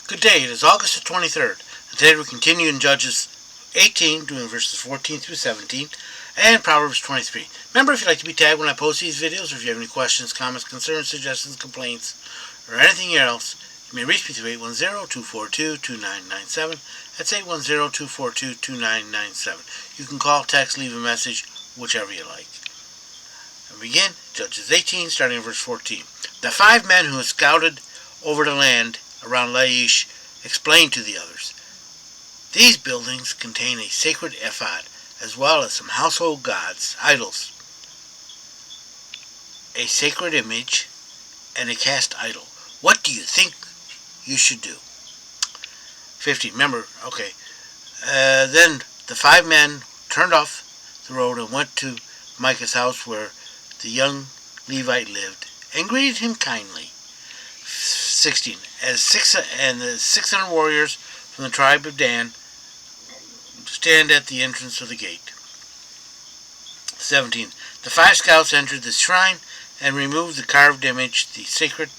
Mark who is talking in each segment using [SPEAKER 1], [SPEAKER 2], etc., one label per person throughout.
[SPEAKER 1] Good day, it is August the 23rd, and today we continue in Judges 18, doing verses 14 through 17, and Proverbs 23. Remember, if you'd like to be tagged when I post these videos, or if you have any questions, comments, concerns, suggestions, complaints, or anything else, you may reach me through 810-242-2997. That's 810-242-2997. You can call, text, leave a message, whichever you like. And begin, Judges 18, starting in verse 14. The 5 men who had scouted over the land around Laish explained to the others, "These buildings contain a sacred ephod, as well as some household gods, idols, a sacred image, and a cast idol. What do you think you should do?" 15. Remember, okay. Then the 5 men turned off the road and went to Micah's house where the young Levite lived and greeted him kindly. 16. The 600 warriors from the tribe of Dan stand at the entrance of the gate. 17. The 5 scouts entered the shrine and removed the carved image, the sacred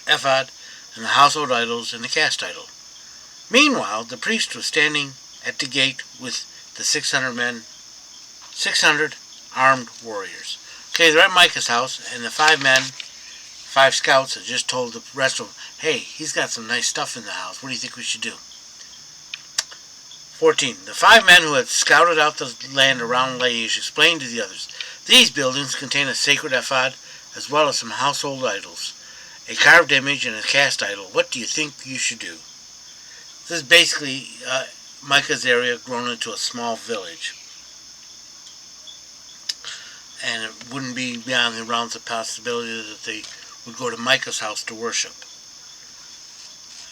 [SPEAKER 1] ephod, and the household idols and the cast idol. Meanwhile, the priest was standing at the gate with the 600 armed warriors. Okay, they're at Micah's house, and the 5 scouts had just told the rest of them, "Hey, he's got some nice stuff in the house. What do you think we should do?" 14. The 5 men who had scouted out the land around Laish explained to the others, "These buildings contain a sacred ephod, as well as some household idols, a carved image, and a cast idol. What do you think you should do?" This is basically Micah's area grown into a small village. And it wouldn't be beyond the realms of possibility that they would go to Micah's house to worship.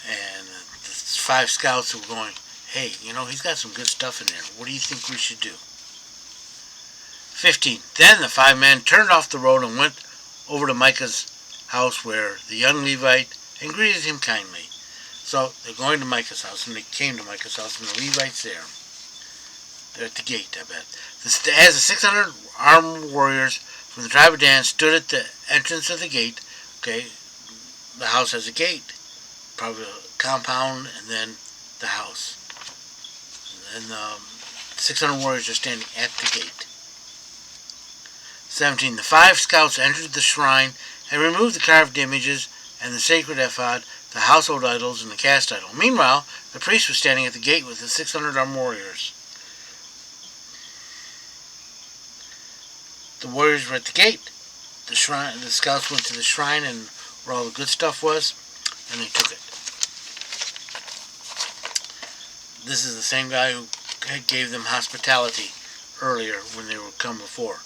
[SPEAKER 1] And the 5 scouts were going, "Hey, he's got some good stuff in there. What do you think we should do?" 15. Then the 5 men turned off the road and went over to Micah's house where the young Levite and greeted him kindly. So they're going to Micah's house, and they came to Micah's house, and the Levite's there. They're at the gate, I bet. As the 600 armed warriors from the tribe of Dan stood at the entrance of the gate, okay, the house has a gate, probably a compound, and then the house. And the 600 warriors are standing at the gate. 17. The 5 scouts entered the shrine and removed the carved images and the sacred ephod, the household idols, and the cast idol. Meanwhile, the priest was standing at the gate with the 600 armed warriors. The warriors were at the gate. The scouts went to the shrine and where all the good stuff was, and they took it. This is the same guy who gave them hospitality earlier when they were come before.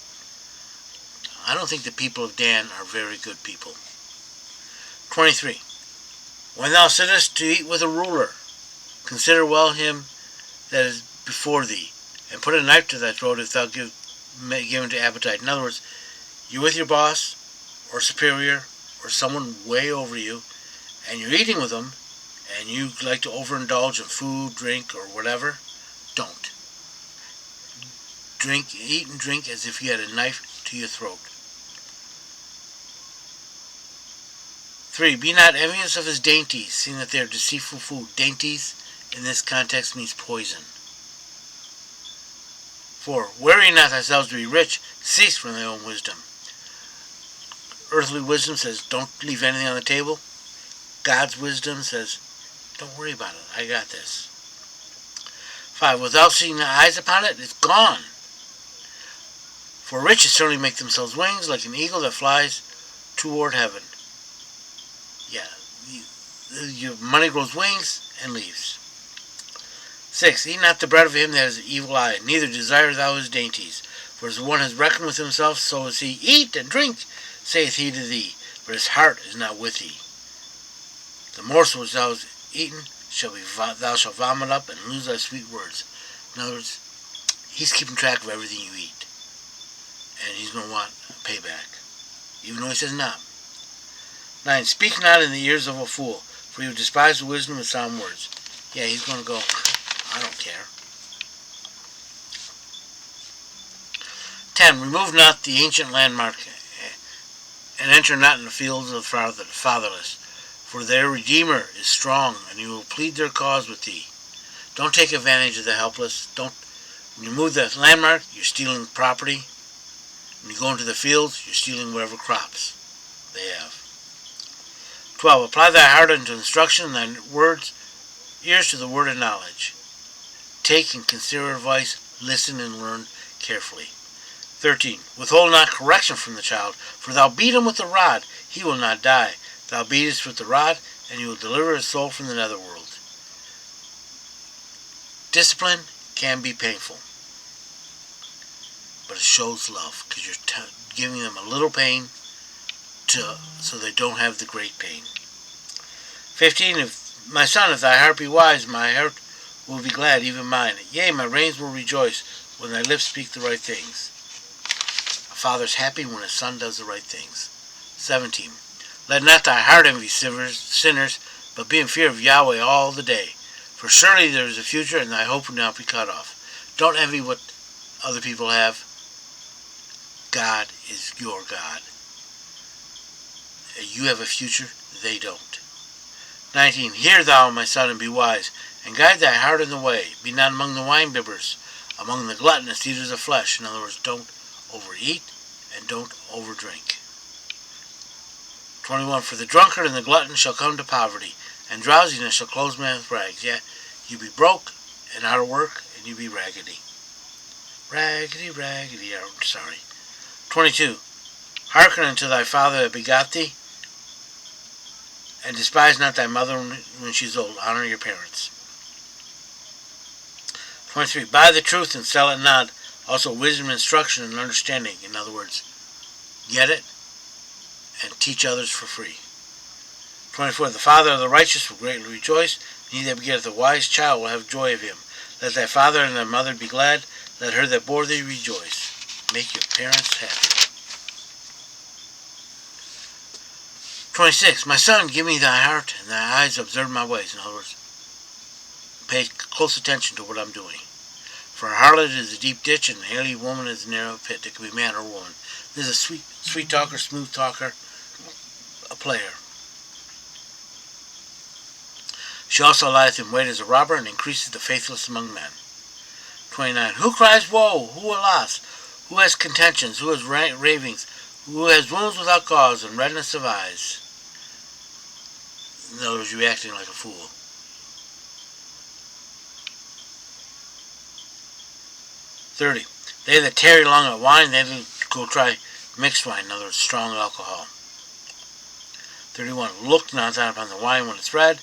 [SPEAKER 1] I don't think the people of Dan are very good people. 23. When thou sittest to eat with a ruler, consider well him that is before thee, and put a knife to thy throat if thou give him to appetite. In other words, you're with your boss or superior or someone way over you, and you're eating with them, and you like to overindulge in food, drink, or whatever. Don't. Eat and drink as if you had a knife to your throat. 3. Be not envious of his dainties, seeing that they are deceitful food. Dainties, in this context, means poison. 4. Worry not thyself to be rich, cease from thy own wisdom. Earthly wisdom says, don't leave anything on the table. God's wisdom says, don't worry about it, I got this. 5. Without setting the eyes upon it, it's gone. For riches certainly make themselves wings, like an eagle that flies toward heaven. Yeah, your money grows wings and leaves. 6. Eat not the bread of him that has an evil eye, neither desire thou his dainties. For as one has reckoned with himself, so is he. Eat and drink, saith he to thee, but his heart is not with thee. The morsel which thou hast eaten thou shalt vomit up and lose thy sweet words. In other words, he's keeping track of everything you eat. And he's going to want payback, even though he says not. 9. Speak not in the ears of a fool, for you despise the wisdom of sound words. Yeah, he's going to go, I don't care. 10. Remove not the ancient landmark, and enter not in the fields of the fatherless. For their Redeemer is strong, and he will plead their cause with thee. Don't take advantage of the helpless. When you move the landmark, you're stealing property. When you go into the fields, you're stealing whatever crops they have. 12. Apply thy heart unto instruction, and thy ears to the word of knowledge. Take and consider advice, listen and learn carefully. 13. Withhold not correction from the child, for thou beat him with the rod, he will not die. Thou beatest with the rod, and he will deliver his soul from the netherworld. Discipline can be painful, but it shows love, because you're giving them a little pain so they don't have the great pain. 15. My son, if thy heart be wise, my heart will be glad, even mine. Yea, my reins will rejoice when thy lips speak the right things. A father's happy when his son does the right things. 17. Let not thy heart envy sinners, but be in fear of Yahweh all the day. For surely there is a future, and thy hope will not be cut off. Don't envy what other people have. God is your God. You have a future, they don't. 19. Hear thou, my son, and be wise, and guide thy heart in the way. Be not among the winebibbers, among the gluttonous eaters of flesh. In other words, don't overeat and don't overdrink. 21. For the drunkard and the glutton shall come to poverty, and drowsiness shall close men with rags. Yet you be broke and out of work, and you be raggedy. Raggedy, raggedy, sorry. 22. Hearken unto thy father that begot thee, and despise not thy mother when she is old. Honor your parents. 23. Buy the truth and sell it not. Also wisdom, instruction, and understanding. In other words, get it and teach others for free. 24. The father of the righteous will greatly rejoice, and he that begetteth a wise child will have joy of him. Let thy father and thy mother be glad. Let her that bore thee rejoice. Make your parents happy. 26. My son, give me thy heart, and thy eyes observe my ways. In other words, pay close attention to what I'm doing. For a harlot is a deep ditch, and a hairy woman is a narrow pit. It can be man or woman. This is a sweet talker, smooth talker, a player. She also lieth in wait as a robber, and increases the faithless among men. 29. Who cries woe? Who alas? Who has contentions? Who has ravings? Who has wounds without cause, and redness of eyes? In other words, you're acting like a fool. 30. They that tarry long at wine, they that go try mixed wine, in other words, strong alcohol. 31. Look not upon the wine when it's red,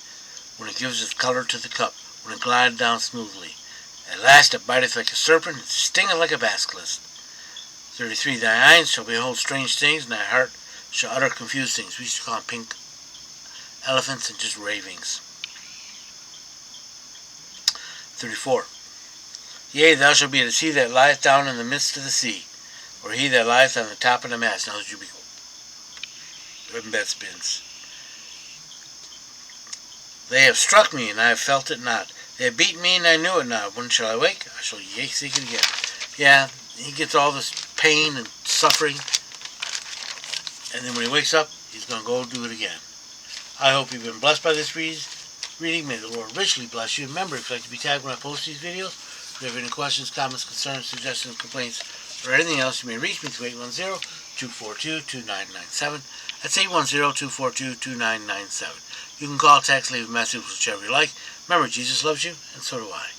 [SPEAKER 1] when it gives its color to the cup, when it glideth down smoothly. At last it biteth like a serpent, it stingeth like a basilisk. 33. Thy eyes shall behold strange things, and thy heart shall utter confused things. We used to call them pink elephants and just ravings. 34. Yea, thou shalt be as he that lieth down in the midst of the sea, or he that lieth on the top of the mast. Now that you be in bed spins. They have struck me, and I have felt it not. They have beaten me, and I knew it not. When shall I wake? I shall yet seek it again. Yeah, he gets all this pain and suffering, and then when he wakes up, he's going to go do it again. I hope you've been blessed by this reading. May the Lord richly bless you. Remember, if you'd like to be tagged when I post these videos, if you have any questions, comments, concerns, suggestions, complaints, or anything else, you may reach me through 810-242-2997. That's 810-242-2997. You can call, text, leave a message, whichever you like. Remember, Jesus loves you, and so do I.